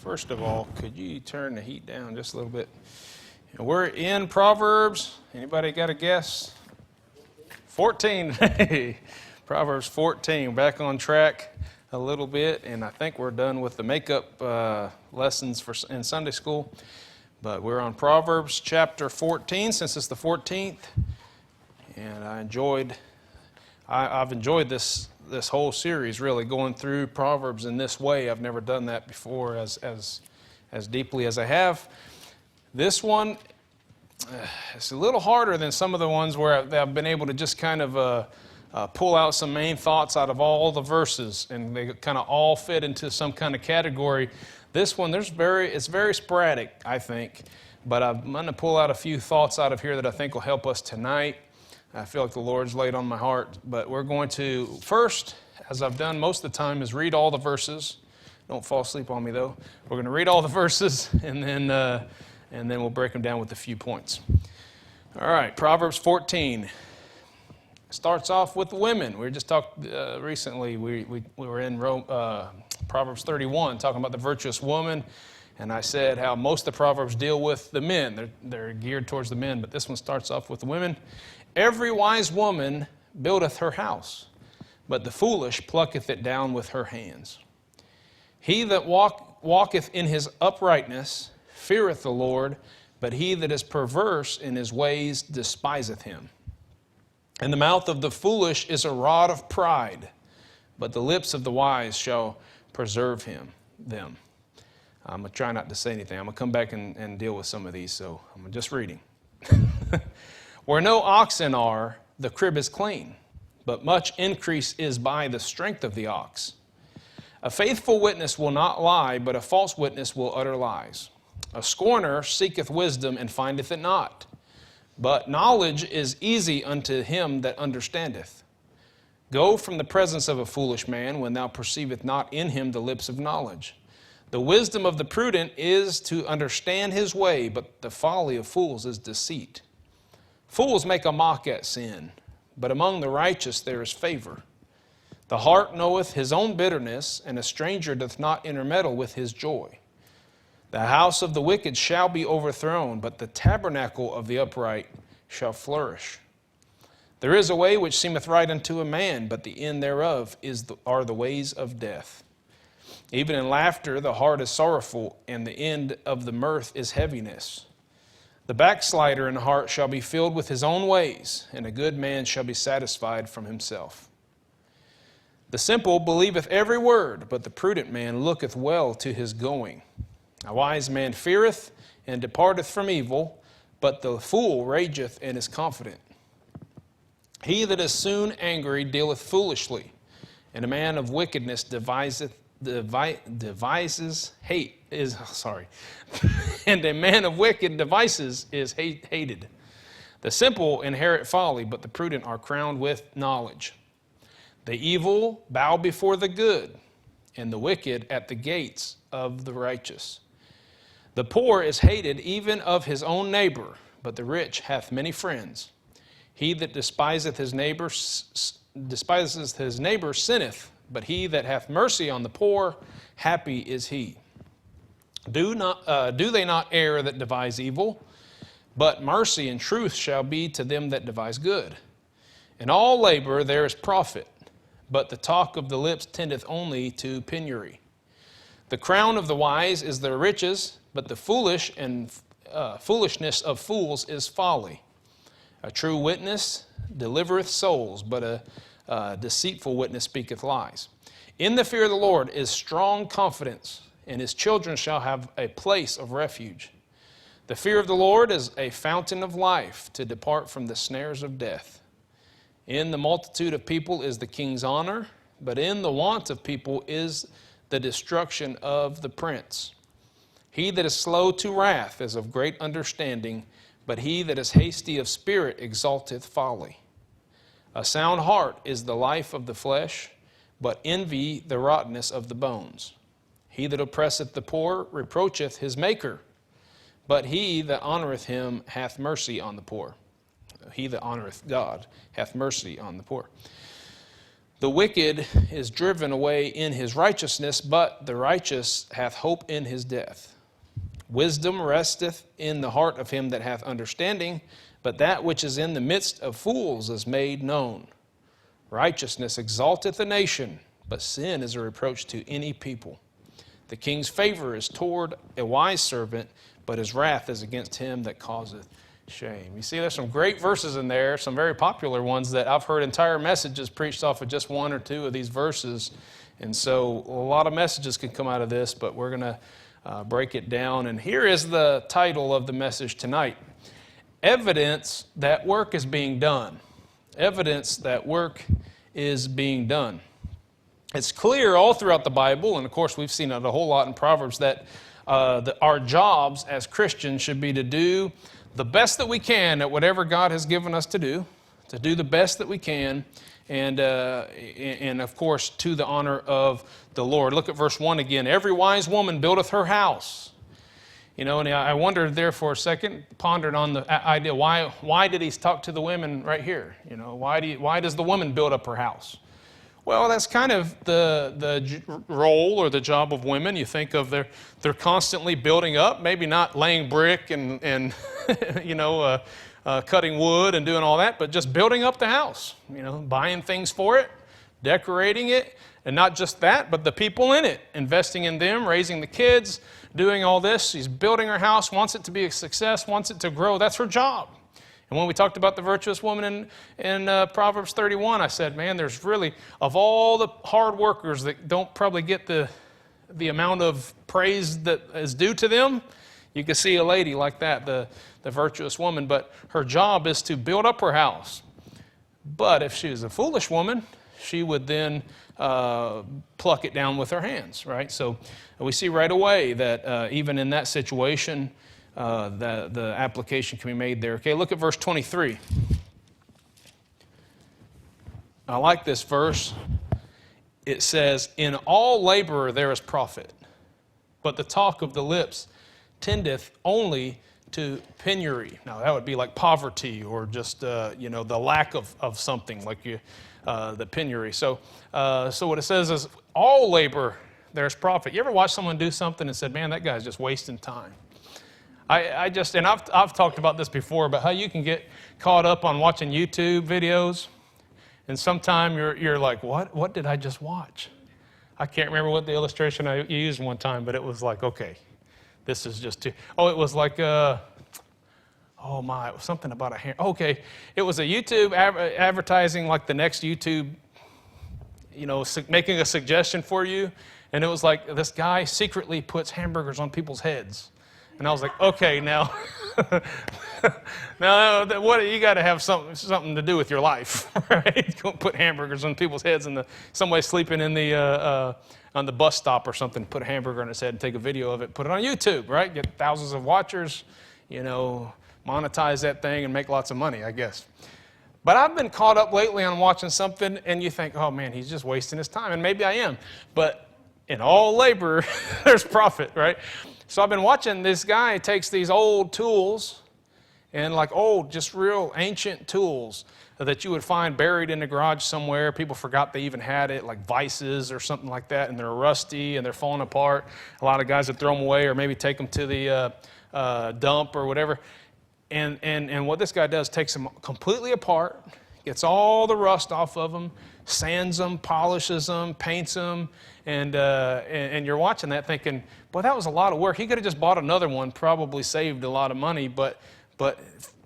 First of all, could you turn the heat down just a little bit? We're in Proverbs. Anybody got a guess? 14. Proverbs 14. Back on track a little bit, and I think we're done with the makeup lessons in Sunday school. But we're on Proverbs chapter 14 since it's the 14th, and I've enjoyed this whole series, really, going through Proverbs in this way. I've never done that before as deeply as I have. This one, it's a little harder than some of the ones where I've been able to just kind of pull out some main thoughts out of all the verses, and they kind of all fit into some kind of category. This one, it's very sporadic, I think, but I'm going to pull out a few thoughts out of here that I think will help us tonight. I feel like the Lord's laid on my heart, but we're going to first, as I've done most of the time, is read all the verses. Don't fall asleep on me, though. We're going to read all the verses, and then we'll break them down with a few points. All right, Proverbs 14 starts off with women. We just talked recently. We were in Proverbs 31 talking about the virtuous woman, and I said how most of the Proverbs deal with the men. They're geared towards the men, but this one starts off with the women. Every wise woman buildeth her house, but the foolish plucketh it down with her hands. He that walketh in his uprightness feareth the Lord, but he that is perverse in his ways despiseth him. And the mouth of the foolish is a rod of pride, but the lips of the wise shall preserve them. I'm going to try not to say anything. I'm going to come back and deal with some of these, so I'm just reading. Where no oxen are, the crib is clean, but much increase is by the strength of the ox. A faithful witness will not lie, but a false witness will utter lies. A scorner seeketh wisdom and findeth it not, but knowledge is easy unto him that understandeth. Go from the presence of a foolish man when thou perceiveth not in him the lips of knowledge. The wisdom of the prudent is to understand his way, but the folly of fools is deceit. Fools make a mock at sin, but among the righteous there is favor. The heart knoweth his own bitterness, and a stranger doth not intermeddle with his joy. The house of the wicked shall be overthrown, but the tabernacle of the upright shall flourish. There is a way which seemeth right unto a man, but the end thereof are the ways of death. Even in laughter the heart is sorrowful, and the end of the mirth is heaviness. The backslider in heart shall be filled with his own ways, and a good man shall be satisfied from himself. The simple believeth every word, but the prudent man looketh well to his going. A wise man feareth and departeth from evil, but the fool rageth and is confident. He that is soon angry dealeth foolishly, and a man of wickedness devises hate. And a man of wicked devices is hated. The simple inherit folly, but the prudent are crowned with knowledge. The evil bow before the good, and the wicked at the gates of the righteous. The poor is hated even of his own neighbor, but the rich hath many friends. He that despiseth his neighbor sinneth, but he that hath mercy on the poor, happy is he. Do they not err that devise evil? But mercy and truth shall be to them that devise good. In all labor there is profit, but the talk of the lips tendeth only to penury. The crown of the wise is their riches, but the foolish and foolishness of fools is folly. A true witness delivereth souls, but a deceitful witness speaketh lies. In the fear of the Lord is strong confidence, and his children shall have a place of refuge. The fear of the Lord is a fountain of life, to depart from the snares of death. In the multitude of people is the king's honor, but in the want of people is the destruction of the prince. He that is slow to wrath is of great understanding, but he that is hasty of spirit exalteth folly. A sound heart is the life of the flesh, but envy the rottenness of the bones. He that oppresseth the poor reproacheth his maker, but he that honoreth him hath mercy on the poor. He that honoreth God hath mercy on the poor. The wicked is driven away in his righteousness, but the righteous hath hope in his death. Wisdom resteth in the heart of him that hath understanding, but that which is in the midst of fools is made known. Righteousness exalteth a nation, but sin is a reproach to any people. The king's favor is toward a wise servant, but his wrath is against him that causeth shame. You see, there's some great verses in there, some very popular ones that I've heard entire messages preached off of just one or two of these verses. And so a lot of messages can come out of this, but we're going to break it down. And here is the title of the message tonight: Evidence that work is being done. Evidence that work is being done. It's clear all throughout the Bible, and of course we've seen it a whole lot in Proverbs, that our jobs as Christians should be to do the best that we can at whatever God has given us to do the best that we can, and of course to the honor of the Lord. Look at verse 1 again. Every wise woman buildeth her house. You know, and I wondered there for a second, pondered on the idea, why did he talk to the women right here? You know, why does the woman build up her house? Well, that's kind of the role or the job of women. You think of they're constantly building up, maybe not laying brick and you know, cutting wood and doing all that, but just building up the house, you know, buying things for it, decorating it, and not just that, but the people in it, investing in them, raising the kids, doing all this. She's building her house, wants it to be a success, wants it to grow. That's her job. And when we talked about the virtuous woman in Proverbs 31, I said, man, there's really, of all the hard workers that don't probably get the amount of praise that is due to them, you can see a lady like that, the virtuous woman, but her job is to build up her house. But if she was a foolish woman, she would then pluck it down with her hands, right? So we see right away that even in that situation, the application can be made there. Okay, look at verse 23. I like this verse. It says, in all labor there is profit, but the talk of the lips tendeth only to penury. Now that would be like poverty, or just you know, the lack of something, like the penury. So what it says is, all labor there's profit. You ever watch someone do something and said, man, that guy's just wasting time? I've talked about this before, but how you can get caught up on watching YouTube videos, and sometime you're like, what did I just watch? I can't remember what the illustration I used one time, but it was like, okay, this is just too. Oh, it was like, it was something about a hair. Okay, it was a YouTube advertising, like the next YouTube, you know, making a suggestion for you, and it was like this guy secretly puts hamburgers on people's heads. And I was like, okay, now, what, you got to have something to do with your life, right? Don't put hamburgers on people's heads, and somebody sleeping in on the bus stop or something, put a hamburger on his head and take a video of it, put it on YouTube, right? Get thousands of watchers, you know, monetize that thing and make lots of money, I guess. But I've been caught up lately on watching something, and you think, oh man, he's just wasting his time, and maybe I am, but in all labor, there's profit, right? So I've been watching this guy takes these old tools, and like old, just real ancient tools that you would find buried in the garage somewhere. People forgot they even had it, like vices or something like that, and they're rusty and they're falling apart. A lot of guys would throw them away or maybe take them to the dump or whatever. And what this guy does, takes them completely apart, gets all the rust off of them, sands them, polishes them, paints them, and you're watching that thinking, boy, that was a lot of work. He could have just bought another one, probably saved a lot of money, but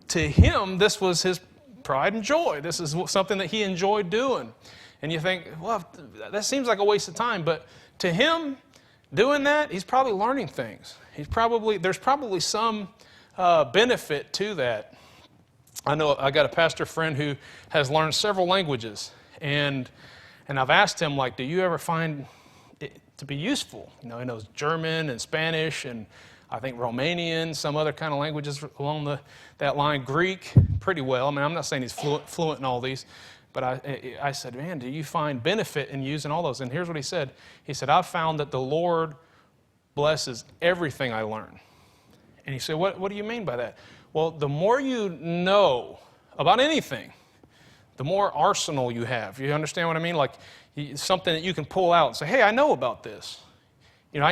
to him, this was his pride and joy. This is something that he enjoyed doing. And you think, well, that seems like a waste of time, but to him, doing that, he's probably learning things. There's probably some benefit to that. I know I got a pastor friend who has learned several languages, and I've asked him, like, do you ever find it to be useful? You know, he knows German and Spanish and I think Romanian, some other kind of languages along that line, Greek, pretty well. I mean, I'm not saying he's fluent in all these, but I said, man, do you find benefit in using all those? And here's what he said. He said, I've found that the Lord blesses everything I learn. And he said, what do you mean by that? Well, the more you know about anything, the more arsenal you have. You understand what I mean? Like something that you can pull out and say, hey, I know about this. You know,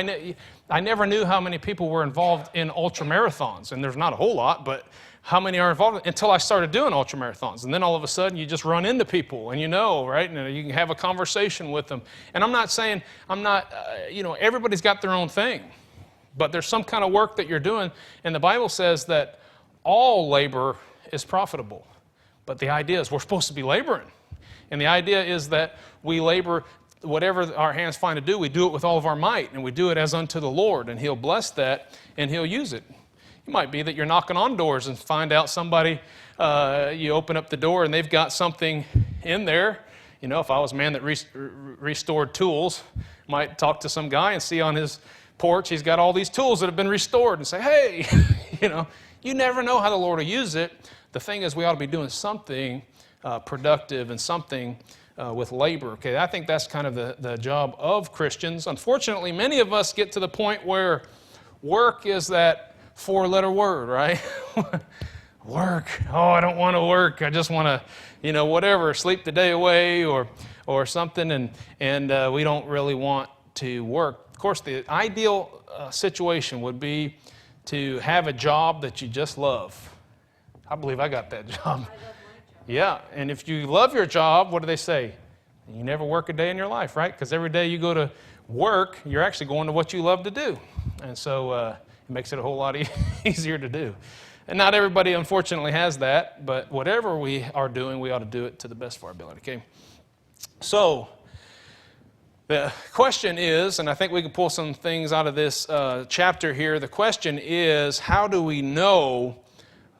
I never knew how many people were involved in ultramarathons, and there's not a whole lot, but how many are involved until I started doing ultramarathons. And then all of a sudden you just run into people and you know, right? And you can have a conversation with them. And I'm not saying, everybody's got their own thing, but there's some kind of work that you're doing. And the Bible says that all labor is profitable. But the idea is we're supposed to be laboring. And the idea is that we labor, whatever our hands find to do, we do it with all of our might, and we do it as unto the Lord, and He'll bless that, and He'll use it. It might be that you're knocking on doors and find out somebody, you open up the door and they've got something in there. You know, if I was a man that restored tools, might talk to some guy and see on his porch he's got all these tools that have been restored and say, hey, you never know how the Lord will use it. The thing is, we ought to be doing something productive and something with labor. Okay, I think that's kind of the job of Christians. Unfortunately, many of us get to the point where work is that four-letter word, right? Work. Oh, I don't want to work. I just want to, whatever, sleep the day away or something, and we don't really want to work. Of course, the ideal situation would be to have a job that you just love. I believe I got that job. I love my job. Yeah, and if you love your job, what do they say? You never work a day in your life, right? Because every day you go to work, you're actually going to what you love to do. And so it makes it a whole lot easier to do. And not everybody, unfortunately, has that, but whatever we are doing, we ought to do it to the best of our ability, okay? So the question is, and I think we can pull some things out of this chapter here, the question is, how do we know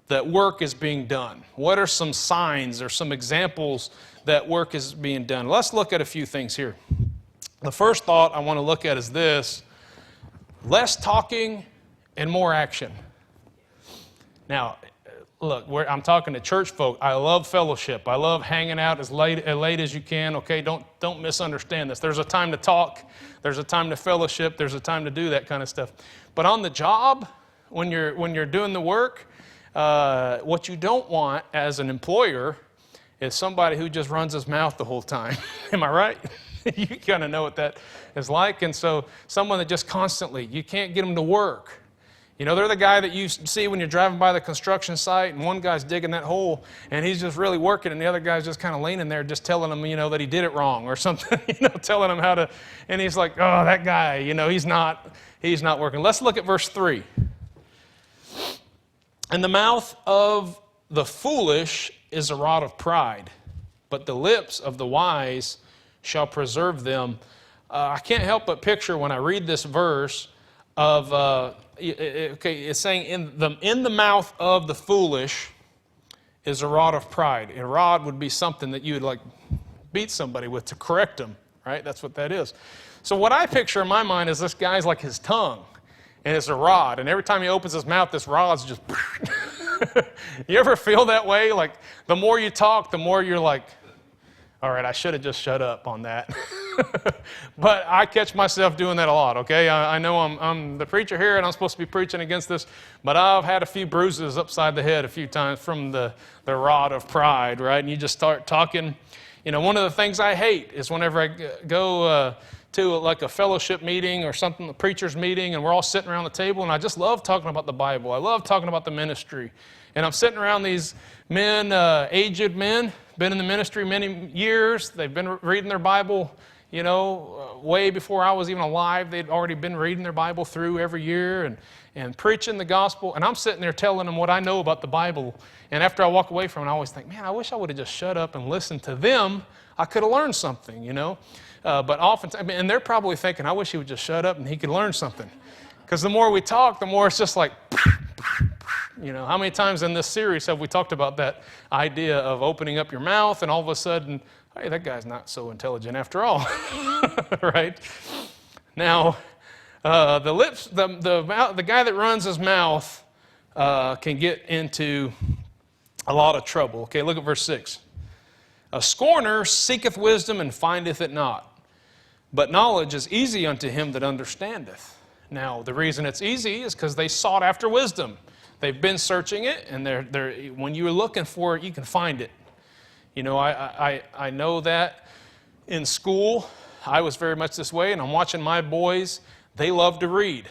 that work is being done? What are some signs or some examples that work is being done? Let's look at a few things here. The first thought I want to look at is this: less talking and more action. Now, look, I'm talking to church folk. I love fellowship. I love hanging out as late as you can. Okay, don't misunderstand this. There's a time to talk. There's a time to fellowship. There's a time to do that kind of stuff. But on the job, when you're doing the work, what you don't want as an employer is somebody who just runs his mouth the whole time. Am I right? You kind of know what that is like. And so someone that just constantly, you can't get them to work. They're the guy that you see when you're driving by the construction site and one guy's digging that hole and he's just really working and the other guy's just kind of leaning there just telling him, that he did it wrong or something, telling him how to, and he's like, oh, that guy, he's not working. Let's look at verse 3. And the mouth of the foolish is a rod of pride, but the lips of the wise shall preserve them. I can't help but picture when I read this verse of, it's saying in the mouth of the foolish is a rod of pride. A rod would be something that you would beat somebody with to correct them, right? That's what that is. So what I picture in my mind is this guy's like his tongue, and it's a rod, and every time he opens his mouth, this rod's just... You ever feel that way? Like, the more you talk, the more you're like, all right, I should have just shut up on that. But I catch myself doing that a lot, okay? I know I'm the preacher here, and I'm supposed to be preaching against this, but I've had a few bruises upside the head a few times from the rod of pride, right? And you just start talking. One of the things I hate is whenever I go to a fellowship meeting or something, a preacher's meeting, and we're all sitting around the table, and I just love talking about the Bible. I love talking about the ministry. And I'm sitting around these men, aged men, been in the ministry many years. They've been reading their Bible, way before I was even alive. They'd already been reading their Bible through every year and preaching the gospel. And I'm sitting there telling them what I know about the Bible. And after I walk away from it, I always think, man, I wish I would have just shut up and listened to them. I could have learned something, But oftentimes, and they're probably thinking, I wish he would just shut up and he could learn something. Because the more we talk, the more it's just like, how many times in this series have we talked about that idea of opening up your mouth and all of a sudden, hey, that guy's not so intelligent after all, right? Now, the lips, the guy that runs his mouth can get into a lot of trouble. Okay, look at verse 6. A scorner seeketh wisdom and findeth it not, but knowledge is easy unto him that understandeth. Now, the reason it's easy is because they sought after wisdom. They've been searching it, and when you're looking for it, you can find it. You know, I know that in school I was very much this way, and I'm watching my boys. They love to read,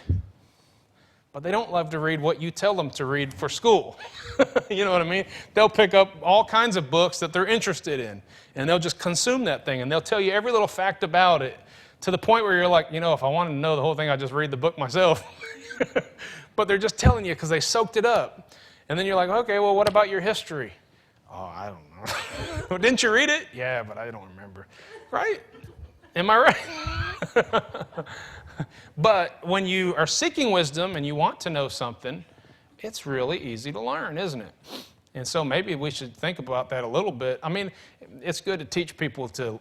but they don't love to read what you tell them to read for school. You know what I mean? They'll pick up all kinds of books that they're interested in, and they'll just consume that thing, and they'll tell you every little fact about it, to the point where you're like, you know, if I wanted to know the whole thing, I'd just read the book myself. But they're just telling you because they soaked it up. And then you're like, okay, well, what about your history? Oh, I don't know. Well, didn't you read it? Yeah, but I don't remember. Right? Am I right? But when you are seeking wisdom and you want to know something, it's really easy to learn, isn't it? And so maybe we should think about that a little bit. I mean, it's good to teach people to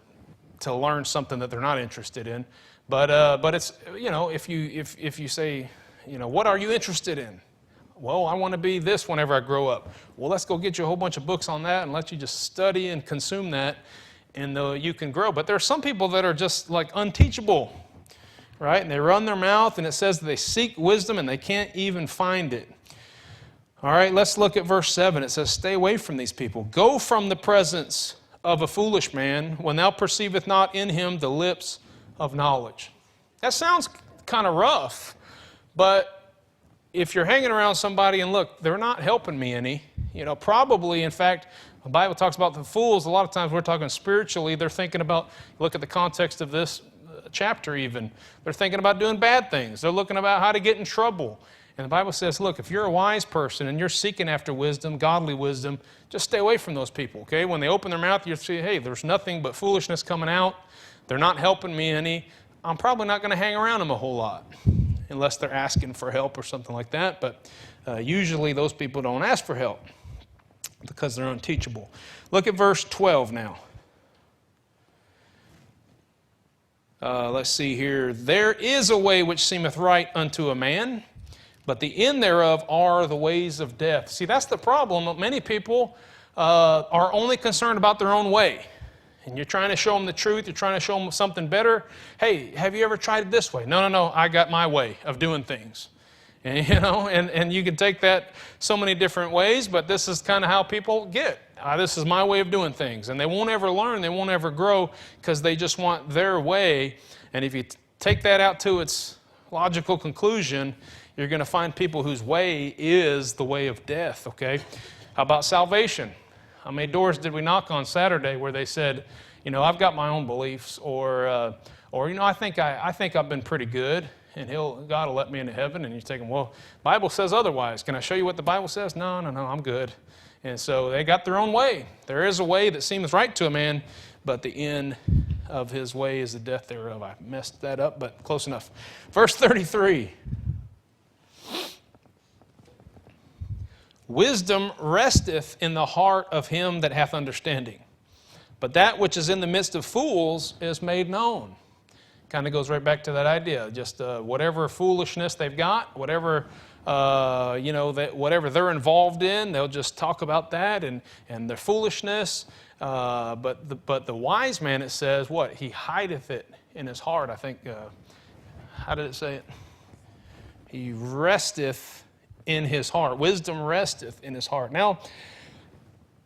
learn something that they're not interested in. But it's, you know, if you say, you know, what are you interested in? Well, I want to be this whenever I grow up. Well, let's go get you a whole bunch of books on that and let you just study and consume that, and you can grow. But there are some people that are just like unteachable, right? And they run their mouth, and it says that they seek wisdom and they can't even find it. All right, let's look at verse 7. It says, stay away from these people. Go from the presence of a foolish man when thou perceiveth not in him the lips of knowledge. That sounds kind of rough, but if you're hanging around somebody and look, they're not helping me any, you know, probably, in fact, the Bible talks about the fools. A lot of times we're talking spiritually. They're thinking about, look at the context of this chapter even. They're thinking about doing bad things. They're looking about how to get in trouble. And the Bible says, look, if you're a wise person and you're seeking after wisdom, godly wisdom, just stay away from those people, okay? When they open their mouth, you see, hey, there's nothing but foolishness coming out. They're not helping me any. I'm probably not going to hang around them a whole lot, unless they're asking for help or something like that. But usually those people don't ask for help because they're unteachable. Look at verse 12 now. Let's see here. There is a way which seemeth right unto a man, but the end thereof are the ways of death. See, that's the problem. Many people are only concerned about their own way. And you're trying to show them the truth. You're trying to show them something better. Hey, have you ever tried it this way? No. I got my way of doing things. And, you know, and you can take that so many different ways, but this is kind of how people get. This is my way of doing things. And they won't ever learn. They won't ever grow because they just want their way. And if you take that out to its logical conclusion, you're going to find people whose way is the way of death, okay? How about salvation? How many doors did we knock on Saturday where they said, you know, I've got my own beliefs, or you know, I think I've been pretty good, and God will let me into heaven. And you're thinking, well, Bible says otherwise. Can I show you what the Bible says? No, I'm good. And so they got their own way. There is a way that seems right to a man, but the end of his way is the death thereof. I messed that up, but close enough. Verse 33. Wisdom resteth in the heart of him that hath understanding, but that which is in the midst of fools is made known. Kind of goes right back to that idea. Just whatever foolishness they've got, whatever whatever they're involved in, they'll just talk about that and their foolishness. But the wise man, it says, what? He hideth it in his heart. I think. How did it say it? He resteth in his heart. Wisdom resteth in his heart. Now,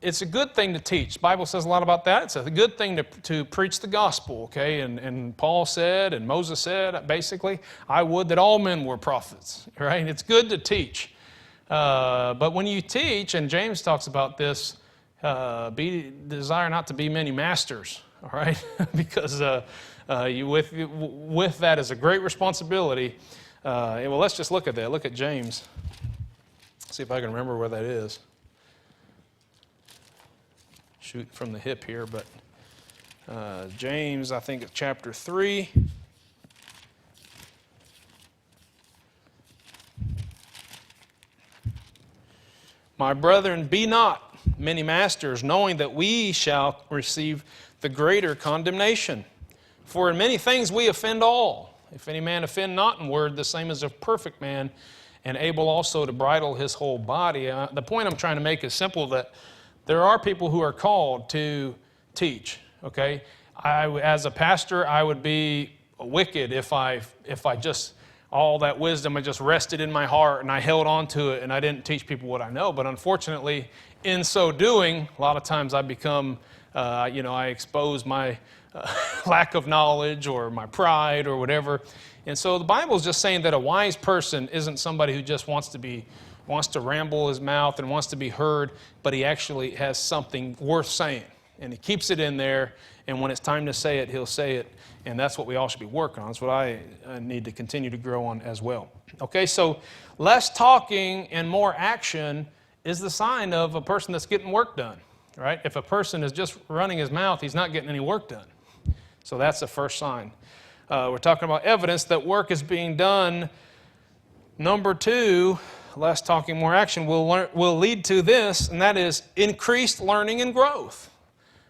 it's a good thing to teach. The Bible says a lot about that. It's a good thing to preach the gospel, okay? And Paul said, and Moses said, basically, I would that all men were prophets, right? It's good to teach. But when you teach, and James talks about this, desire not to be many masters, all right? Because with that is a great responsibility. Well, let's just look at that. Look at James. See if I can remember where that is. Shoot from the hip here, but James, I think it's chapter 3. My brethren, be not many masters, knowing that we shall receive the greater condemnation. For in many things we offend all. If any man offend not in word, the same as a perfect man, and able also to bridle his whole body. The point I'm trying to make is simple, that there are people who are called to teach, okay? As a pastor, I would be wicked if I just, all that wisdom had just rested in my heart and I held on to it and I didn't teach people what I know. But unfortunately, in so doing, a lot of times I become I expose my lack of knowledge or my pride or whatever. And so the Bible is just saying that a wise person isn't somebody who just wants to ramble his mouth and wants to be heard, but he actually has something worth saying. And he keeps it in there, and when it's time to say it, he'll say it. And that's what we all should be working on. That's what I need to continue to grow on as well. Okay, so less talking and more action is the sign of a person that's getting work done, right? If a person is just running his mouth, he's not getting any work done. So that's the first sign. We're talking about evidence that work is being done. Number 2, less talking, more action will lead to this, and that is increased learning and growth.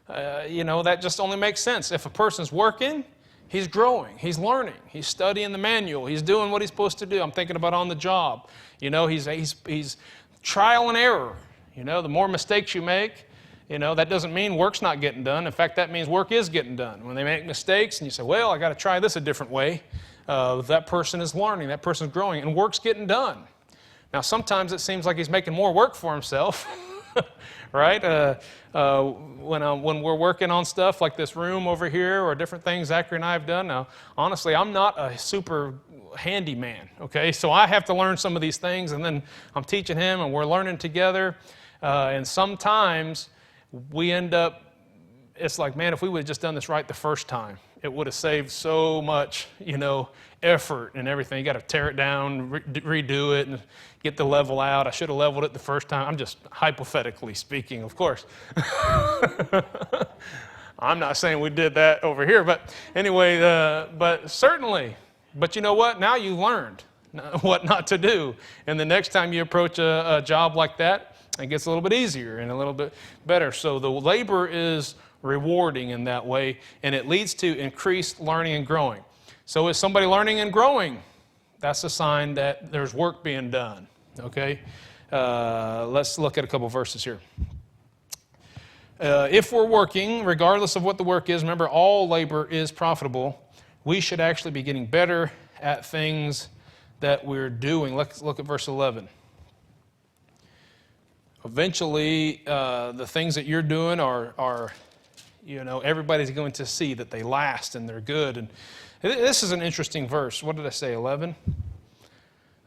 That just only makes sense. If a person's working, he's growing, he's learning, he's studying the manual, he's doing what he's supposed to do. I'm thinking about on the job. He's trial and error. The more mistakes you make, that doesn't mean work's not getting done. In fact, that means work is getting done. When they make mistakes and you say, well, I got to try this a different way, that person is learning, that person's growing, and work's getting done. Now, sometimes it seems like he's making more work for himself, right? When we're working on stuff like this room over here or different things Zachary and I have done. Now, honestly, I'm not a super handyman, okay? So I have to learn some of these things, and then I'm teaching him, and we're learning together. And sometimes we end up, it's like, man, if we would have just done this right the first time, it would have saved so much, effort and everything. You got to tear it down, redo it, and get the level out. I should have leveled it the first time. I'm just hypothetically speaking, of course. I'm not saying we did that over here, but anyway, but certainly. But you know what? Now you learned what not to do. And the next time you approach a job like that, it gets a little bit easier and a little bit better. So the labor is rewarding in that way, and it leads to increased learning and growing. So is somebody learning and growing? That's a sign that there's work being done, okay? Let's look at a couple verses here. If we're working, regardless of what the work is, remember all labor is profitable. We should actually be getting better at things that we're doing. Let's look at verse 11. Eventually, the things that you're doing are everybody's going to see that they last and they're good. And this is an interesting verse. What did I say, 11?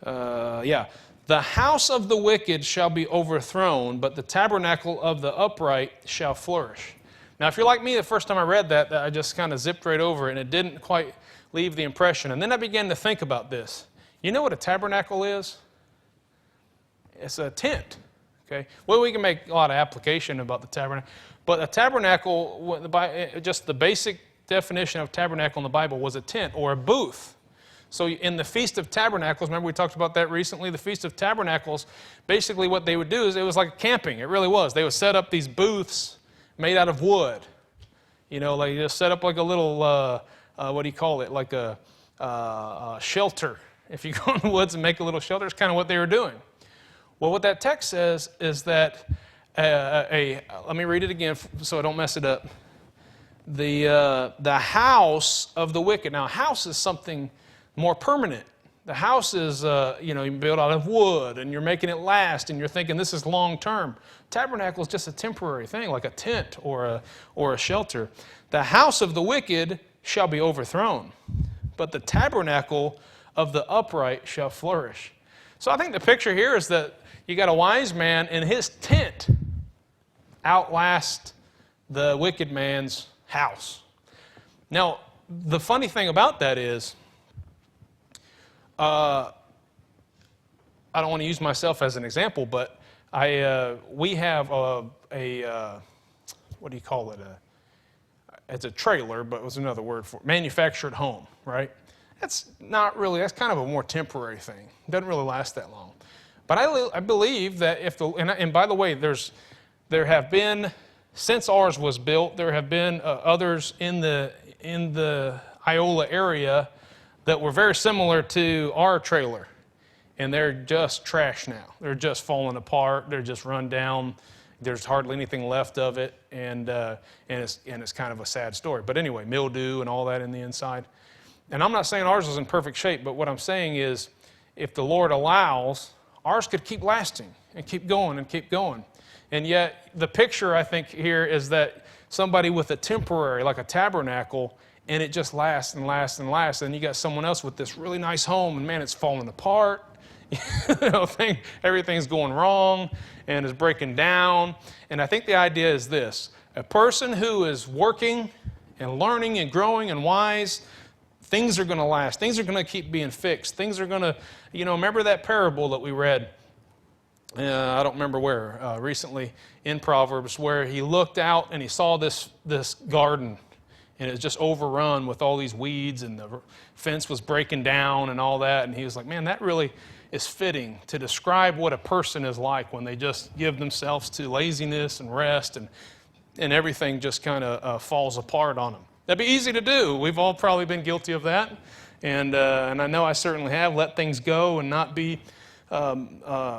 The house of the wicked shall be overthrown, but the tabernacle of the upright shall flourish. Now, if you're like me, the first time I read that, I just kind of zipped right over it, and it didn't quite leave the impression. And then I began to think about this. You know what a tabernacle is? It's a tent. Okay. Well, we can make a lot of application about the tabernacle, but a tabernacle, just the basic definition of tabernacle in the Bible was a tent or a booth. So in the Feast of Tabernacles, remember we talked about that recently, the Feast of Tabernacles, basically what they would do is it was like camping. It really was. They would set up these booths made out of wood. They just set up like a little, what do you call it, like a shelter. If you go in the woods and make a little shelter, it's kind of what they were doing. Well, what that text says is that, let me read it again so I don't mess it up. The house of the wicked. Now, a house is something more permanent. The house is, you build out of wood, and you're making it last, and you're thinking this is long term. Tabernacle is just a temporary thing, like a tent or a shelter. The house of the wicked shall be overthrown, but the tabernacle of the upright shall flourish. So I think the picture here is that you got a wise man and his tent outlast the wicked man's house. Now, the funny thing about that is, I don't want to use myself as an example, but we have what do you call it? It's a trailer, but it was another word for it. Manufactured home, right? That's kind of a more temporary thing. It doesn't really last that long. But I believe that and by the way, there have been, since ours was built, there have been others in the Iola area that were very similar to our trailer. And they're just trash now. They're just falling apart. They're just run down. There's hardly anything left of it. And it's kind of a sad story. But anyway, mildew and all that in the inside. And I'm not saying ours is in perfect shape, but what I'm saying is if the Lord allows, ours could keep lasting and keep going and keep going. And yet the picture, I think, here is that somebody with a temporary, like a tabernacle, and it just lasts and lasts and lasts. And you got someone else with this really nice home, and man, it's falling apart. Everything's going wrong and is breaking down. And I think the idea is this: a person who is working and learning and growing and wise, things are going to last. Things are going to keep being fixed. Things are going to, remember that parable that we read? I don't remember where, recently in Proverbs, where he looked out and he saw this garden, and it was just overrun with all these weeds, and the fence was breaking down and all that. And he was like, man, that really is fitting to describe what a person is like when they just give themselves to laziness and rest, and everything just kind of falls apart on them. That'd be easy to do. We've all probably been guilty of that. And I know I certainly have let things go and not be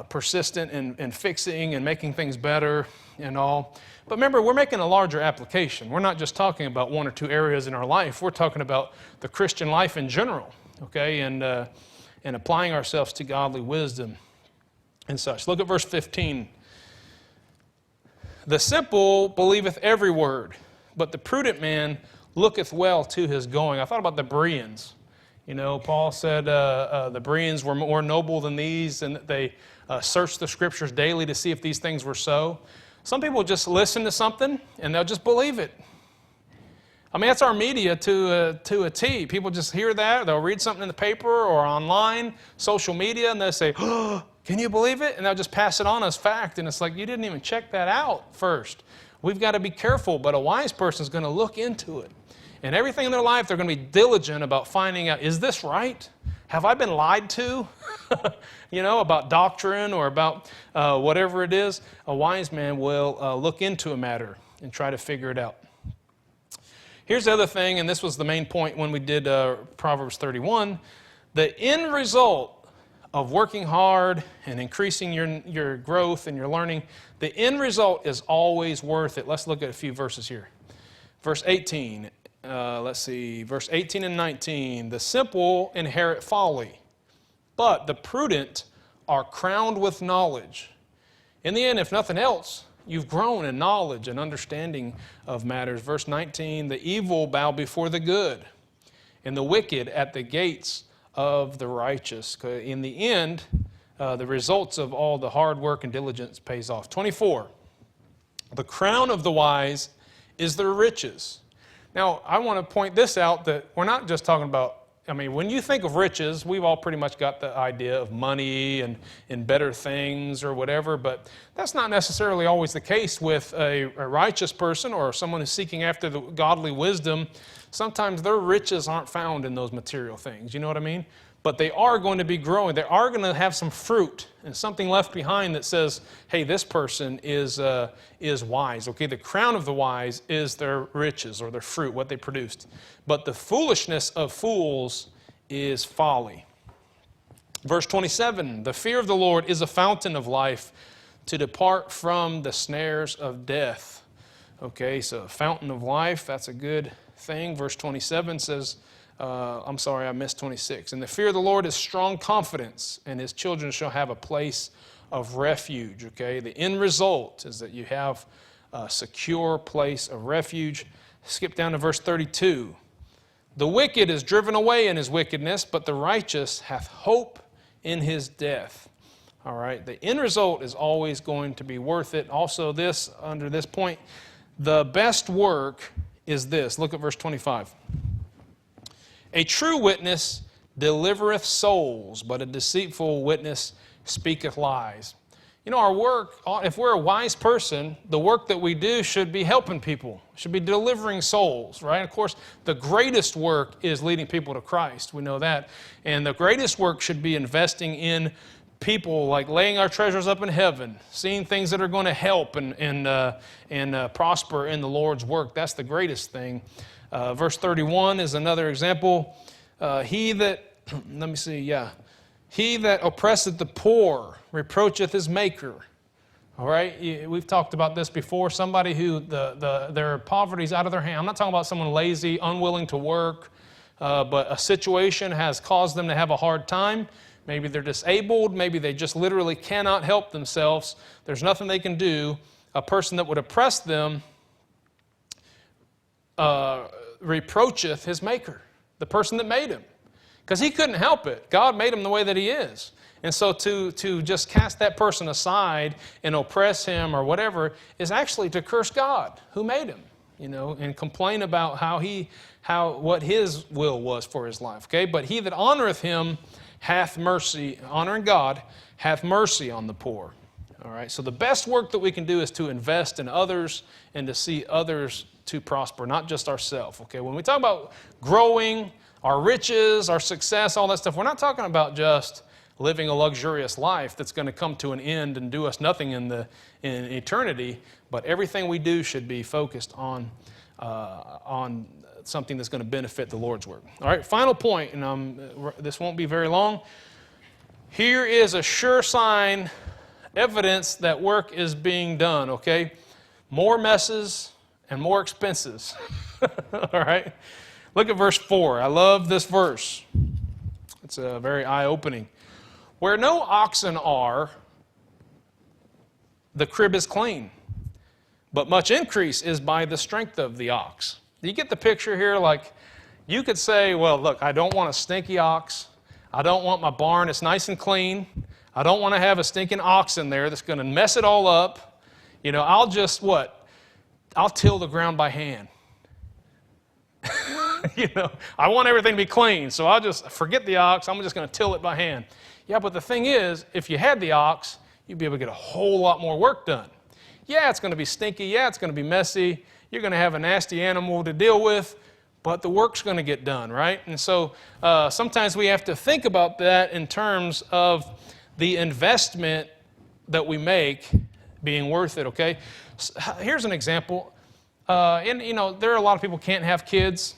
persistent in fixing and making things better and all. But remember, we're making a larger application. We're not just talking about one or two areas in our life. We're talking about the Christian life in general, okay, and applying ourselves to godly wisdom and such. Look at verse 15. The simple believeth every word, but the prudent man looketh well to his going. I thought about the Bereans. Paul said the Bereans were more noble than these, and that they searched the Scriptures daily to see if these things were so. Some people just listen to something, and they'll just believe it. I mean, that's our media to a T. People just hear that. They'll read something in the paper or online, social media, and they'll say, oh, can you believe it? And they'll just pass it on as fact. And it's like, you didn't even check that out first. We've got to be careful, but a wise person is going to look into it. And everything in their life, they're going to be diligent about finding out, is this right? Have I been lied to? About doctrine or about whatever it is. A wise man will look into a matter and try to figure it out. Here's the other thing, and this was the main point when we did Proverbs 31. The end result of working hard and increasing your growth and your learning, the end result is always worth it. Let's look at a few verses here. Verse 18. Verse 18 and 19. The simple inherit folly, but the prudent are crowned with knowledge. In the end, if nothing else, you've grown in knowledge and understanding of matters. Verse 19, the evil bow before the good, and the wicked at the gates of the righteous. In the end, the results of all the hard work and diligence pays off. 24, the crown of the wise is their riches. Now, I want to point this out, that we're not just talking about, when you think of riches, we've all pretty much got the idea of money and better things or whatever, but that's not necessarily always the case with a righteous person or someone who's seeking after the godly wisdom. Sometimes their riches aren't found in those material things, you know what I mean? But they are going to be growing. They are going to have some fruit and something left behind that says, hey, this person is wise. Okay, the crown of the wise is their riches or their fruit, what they produced. But the foolishness of fools is folly. Verse 27, the fear of the Lord is a fountain of life, to depart from the snares of death. Okay, so fountain of life, that's a good thing. Verse 27 says, I missed 26. And the fear of the Lord is strong confidence, and his children shall have a place of refuge. Okay, the end result is that you have a secure place of refuge. Skip down to verse 32. The wicked is driven away in his wickedness, but the righteous hath hope in his death. All right, the end result is always going to be worth it. Also this, under this point, the best work is this. Look at verse 25. A true witness delivereth souls, but a deceitful witness speaketh lies. Our work, if we're a wise person, the work that we do should be helping people, should be delivering souls, right? Of course, the greatest work is leading people to Christ. We know that. And the greatest work should be investing in people, like laying our treasures up in heaven, seeing things that are going to help and prosper in the Lord's work. That's the greatest thing. Verse 31 is another example. He that oppresseth the poor reproacheth his maker. All right, we've talked about this before. Somebody who their poverty's out of their hand. I'm not talking about someone lazy, unwilling to work, but a situation has caused them to have a hard time. Maybe they're disabled. Maybe they just literally cannot help themselves. There's nothing they can do. a person that would oppress them reproacheth his maker, the person that made him. Because he couldn't help it. God made him the way that he is. And so to just cast that person aside and oppress him or whatever is actually to curse God who made him, and complain about what his will was for his life. Okay? But he that honoreth him hath mercy, honoring God, hath mercy on the poor. All right? So the best work that we can do is to invest in others and to see others to prosper, not just ourselves. Okay? When we talk about growing, our riches, our success, all that stuff, we're not talking about just living a luxurious life that's going to come to an end and do us nothing in eternity, but everything we do should be focused on something that's going to benefit the Lord's work. All right, final point, and this won't be very long. Here is a sure sign, evidence that work is being done, okay? More messes and more expenses. All right? Look at verse 4. I love this verse. It's very eye-opening. Where no oxen are, the crib is clean, but much increase is by the strength of the ox. Do you get the picture here? Like, you could say, well, look, I don't want a stinky ox. I don't want my barn, it's nice and clean. I don't want to have a stinking ox in there that's going to mess it all up. I'll just, I'll till the ground by hand. I want everything to be clean, so I'll just forget the ox. I'm just going to till it by hand. Yeah, but the thing is, if you had the ox, you'd be able to get a whole lot more work done. Yeah, it's going to be stinky. Yeah, it's going to be messy. You're going to have a nasty animal to deal with, but the work's going to get done, right? And so sometimes we have to think about that in terms of the investment that we make being worth it, okay? So, here's an example. There are a lot of people who can't have kids.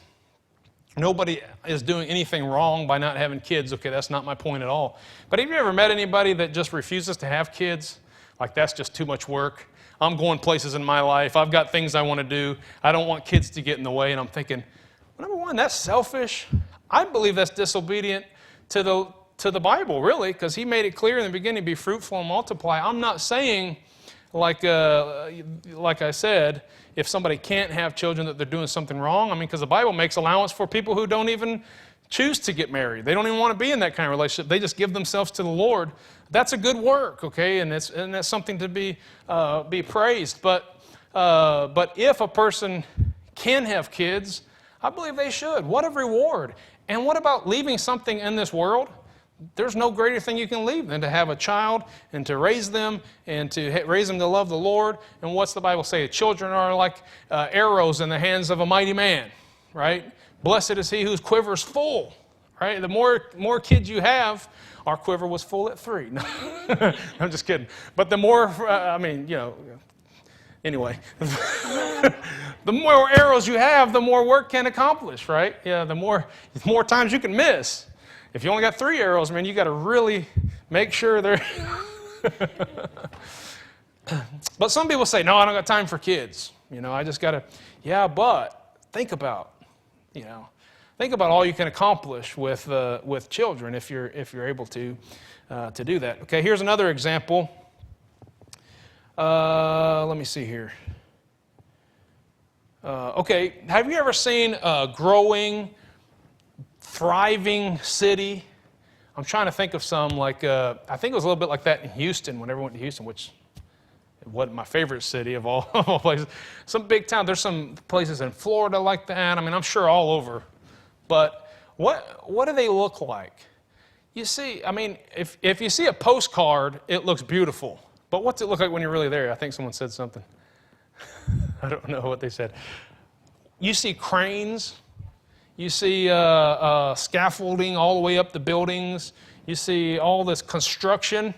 Nobody is doing anything wrong by not having kids. Okay, that's not my point at all. But have you ever met anybody that just refuses to have kids? Like, that's just too much work. I'm going places in my life. I've got things I want to do. I don't want kids to get in the way. And I'm thinking, well, number one, that's selfish. I believe that's disobedient to the Bible, really, because he made it clear in the beginning, be fruitful and multiply. I'm not saying, like I said, if somebody can't have children that they're doing something wrong. because the Bible makes allowance for people who don't even choose to get married. They don't even want to be in that kind of relationship. They just give themselves to the Lord. That's a good work, okay? And that's something to be praised. But if a person can have kids, I believe they should. What a reward. And what about leaving something in this world? There's no greater thing you can leave than to have a child and to raise them and to raise them to love the Lord. And what's the Bible say? Children are like arrows in the hands of a mighty man, right? Blessed is he whose quiver is full, right? The more kids you have, our quiver was full at 3. No, I'm just kidding. But the more, anyway, the more arrows you have, the more work can accomplish, right? Yeah, the more times you can miss. If you only got 3 arrows, man, you got to really make sure they're... But some people say, no, I don't got time for kids. I just got to... Yeah, but think about all you can accomplish with children if you're able to do that. Okay, here's another example. Let me see here. Okay, have you ever seen a growing, thriving city? I'm trying to think of some, like, I think it was a little bit like that in Houston, when everyone went to Houston, which wasn't my favorite city of all places. Some big town. There's some places in Florida like that. I'm sure all over. But what do they look like? You see, if you see a postcard, it looks beautiful. But what's it look like when you're really there? I think someone said something. I don't know what they said. You see cranes. You see scaffolding all the way up the buildings. You see all this construction.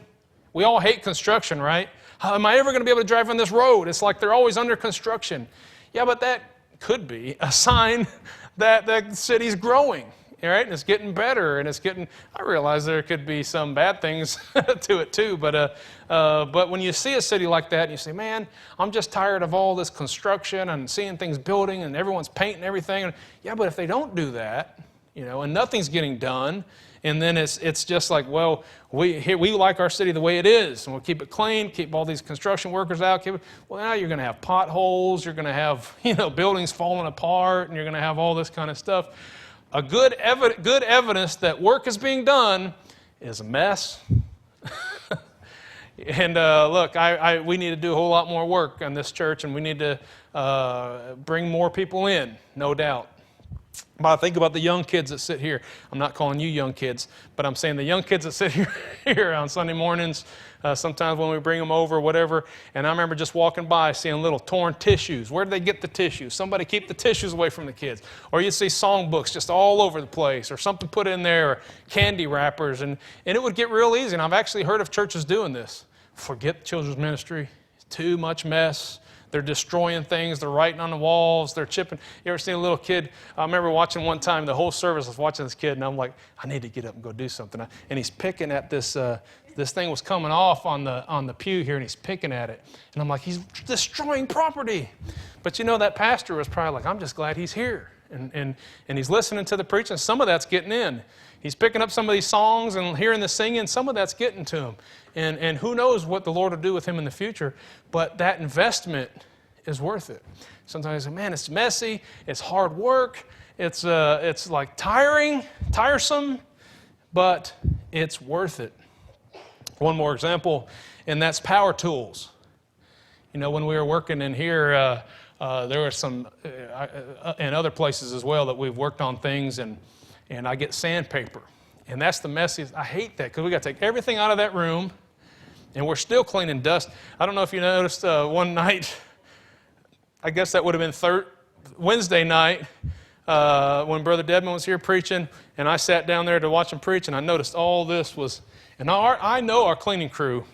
We all hate construction, right? How am I ever going to be able to drive on this road? It's like they're always under construction. Yeah, but that could be a sign that the city's growing, right? And it's getting better, and I realize there could be some bad things to it too, but when you see a city like that, and you say, man, I'm just tired of all this construction and seeing things building and everyone's painting everything. Yeah, but if they don't do that, and nothing's getting done, And then it's just like, well, we like our city the way it is, and we'll keep it clean, keep all these construction workers out. Well, now you're going to have potholes, you're going to have buildings falling apart, and you're going to have all this kind of stuff. A good evidence that work is being done is a mess. And look, we need to do a whole lot more work on this church, and we need to bring more people in, no doubt. But I think about the young kids that sit here. I'm not calling you young kids, but I'm saying the young kids that sit here on Sunday mornings, sometimes when we bring them over, whatever. And I remember just walking by, seeing little torn tissues. Where did they get the tissues? Somebody keep the tissues away from the kids. Or you'd see songbooks just all over the place, or something put in there, or candy wrappers. And it would get real easy. And I've actually heard of churches doing this. Forget children's ministry. Too much mess. They're destroying things. They're writing on the walls. They're chipping. You ever seen a little kid? I remember watching one time, the whole service, I was watching this kid, and I'm like, I need to get up and go do something. And he's picking at this, this thing was coming off on the pew here, and he's picking at it. And I'm like, he's destroying property. But that pastor was probably like, I'm just glad he's here. And he's listening to the preaching. Some of that's getting in. He's picking up some of these songs and hearing the singing. Some of that's getting to him. And who knows what the Lord will do with him in the future. But that investment is worth it. Sometimes, man, it's messy. It's hard work. It's like tiresome, but it's worth it. One more example, and that's power tools. When we were working in here, there were some, and other places as well, that we've worked on things, and I get sandpaper. And that's the messiest. I hate that, because we got to take everything out of that room, and we're still cleaning dust. I don't know if you noticed one night, I guess that would have been Wednesday night, when Brother Dedman was here preaching, and I sat down there to watch him preach, and I noticed all this was, and I know our cleaning crew,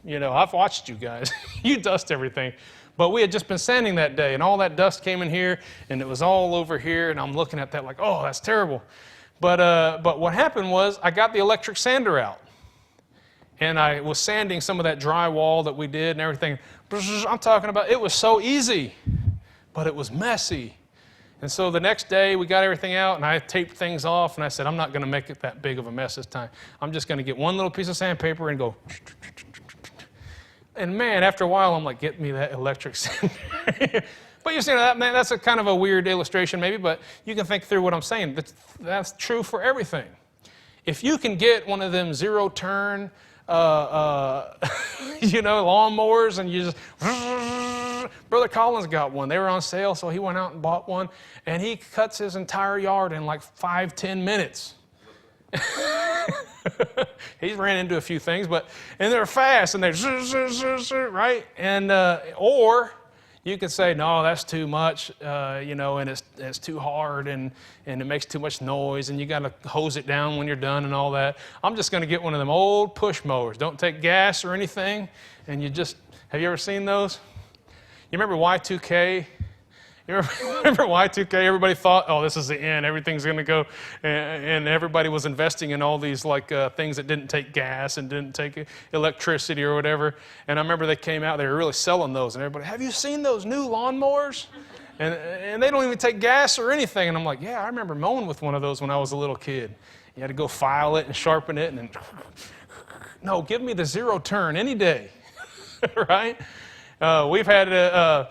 I've watched you guys. You dust everything. But we had just been sanding that day, and all that dust came in here, and it was all over here, and I'm looking at that like, oh, that's terrible. But what happened was I got the electric sander out, and I was sanding some of that drywall that we did and everything. I'm talking about, it was so easy, but it was messy. And so the next day we got everything out, and I taped things off, and I said, I'm not going to make it that big of a mess this time. I'm just going to get one little piece of sandpaper and go. And man, after a while, I'm like, get me that electric sander. But you see, that's a kind of a weird illustration maybe, but you can think through what I'm saying. That's true for everything. If you can get one of them zero-turn, lawnmowers, and you just, Brother Collins got one. They were on sale, so he went out and bought one, and he cuts his entire yard in like 5-10 minutes. He's ran into a few things, and they're fast, and they're right? And or you could say, no, that's too much, and it's too hard, and it makes too much noise, and you got to hose it down when you're done and all that. I'm just going to get one of them old push mowers. Don't take gas or anything, and have you ever seen those? You remember Y2K? You remember Y2K? Everybody thought, oh, this is the end. Everything's going to go. And everybody was investing in all these things that didn't take gas and didn't take electricity or whatever. And I remember they came out. They were really selling those. And everybody, have you seen those new lawnmowers? And they don't even take gas or anything. And I'm like, yeah, I remember mowing with one of those when I was a little kid. You had to go file it and sharpen it. And no, give me the zero turn any day. Right? We've had...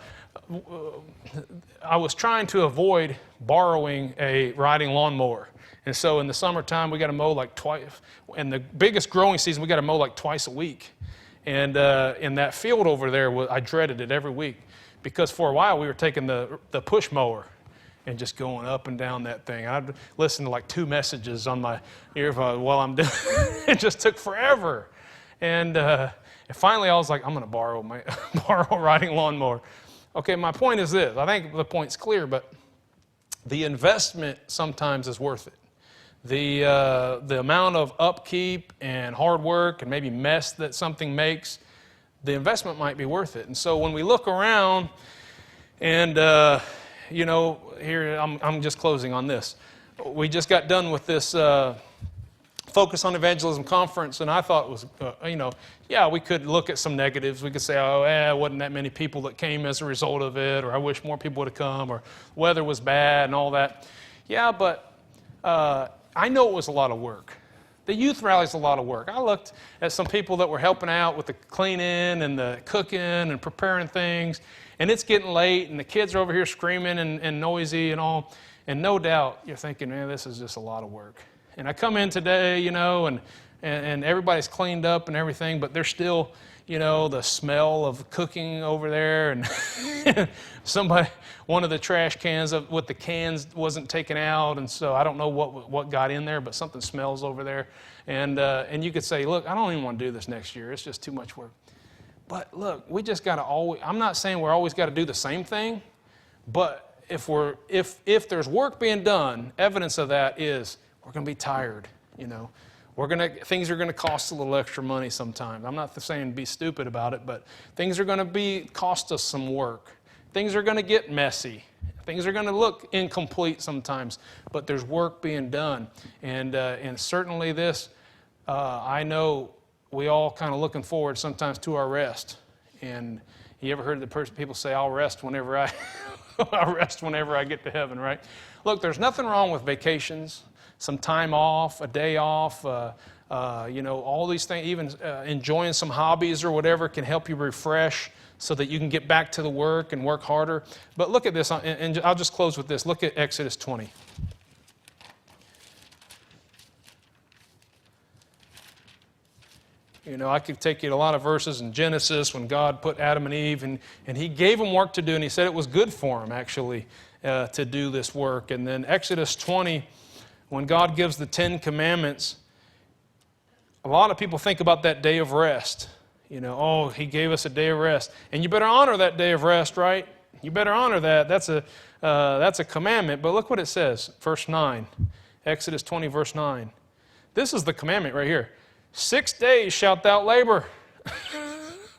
I was trying to avoid borrowing a riding lawnmower. And so in the summertime, we got to mow like twice. In the biggest growing season, we got to mow like twice a week. And in that field over there, I dreaded it every week. Because for a while, we were taking the push mower and just going up and down that thing. I'd listen to like 2 messages on my earphone while I'm doing it. It just took forever. And finally, I was like, I'm going to borrow a riding lawnmower. Okay, my point is this. I think the point's clear, but the investment sometimes is worth it. The amount of upkeep and hard work and maybe mess that something makes, the investment might be worth it. And so when we look around and, here I'm just closing on this. We just got done with this Focus on Evangelism conference, and I thought it was, we could look at some negatives. We could say, wasn't that many people that came as a result of it, or I wish more people would have come, or weather was bad and all that. Yeah, but I know it was a lot of work. The youth rally is a lot of work. I looked at some people that were helping out with the cleaning and the cooking and preparing things, and it's getting late, and the kids are over here screaming and noisy and all. And no doubt you're thinking, man, this is just a lot of work. And I come in today, you know, and everybody's cleaned up and everything, but there's still, you know, the smell of cooking over there, and one of the trash cans with the cans wasn't taken out, and so I don't know what got in there, but something smells over there. And you could say, look, I don't even want to do this next year. It's just too much work. But look, we just got to always, I'm not saying we're always got to do the same thing, but if there's work being done, evidence of that is we're going to be tired, you know. Things are going to cost a little extra money sometimes. I'm not saying be stupid about it, but things are going to cost us some work. Things are going to get messy. Things are going to look incomplete sometimes, but there's work being done. And certainly this, I know we all kind of looking forward sometimes to our rest. And you ever heard people say, I'll rest whenever I'll rest whenever I get to heaven, right? Look, there's nothing wrong with vacations. Some time off, a day off, you know, all these things, even enjoying some hobbies or whatever can help you refresh so that you can get back to the work and work harder. But look at this, and I'll just close with this. Look at Exodus 20. You know, I could take you to a lot of verses in Genesis when God put Adam and Eve, and he gave them work to do, and he said it was good for them, actually, to do this work. And then Exodus 20, when God gives the 10 Commandments, a lot of people think about that day of rest. You know, oh, he gave us a day of rest. And you better honor that day of rest, right? You better honor that. That's a commandment. But look what it says, verse 9. Exodus 20, verse 9. This is the commandment right here. 6 days shalt thou labor.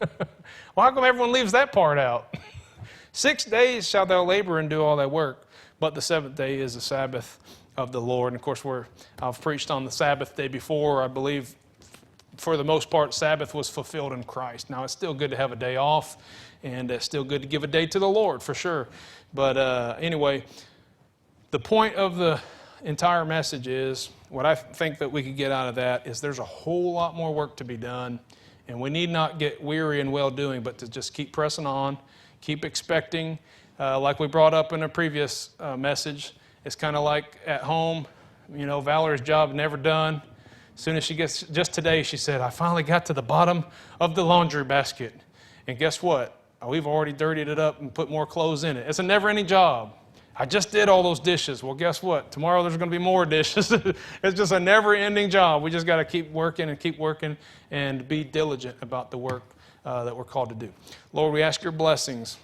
Well, how come everyone leaves that part out? 6 days shalt thou labor and do all that work. But the seventh day is the Sabbath of the Lord. And of course, I've preached on the Sabbath day before. I believe for the most part, Sabbath was fulfilled in Christ. Now, it's still good to have a day off, and it's still good to give a day to the Lord, for sure. But anyway, the point of the entire message is, what I think that we could get out of that is there's a whole lot more work to be done, and we need not get weary in well-doing, but to just keep pressing on, keep expecting. Like we brought up in a previous message, it's kind of like at home, you know, Valerie's job never done. As soon as she gets, just today, she said, I finally got to the bottom of the laundry basket. And guess what? We've already dirtied it up and put more clothes in it. It's a never-ending job. I just did all those dishes. Well, guess what? Tomorrow there's going to be more dishes. It's just a never-ending job. We just got to keep working and be diligent about the work that we're called to do. Lord, we ask your blessings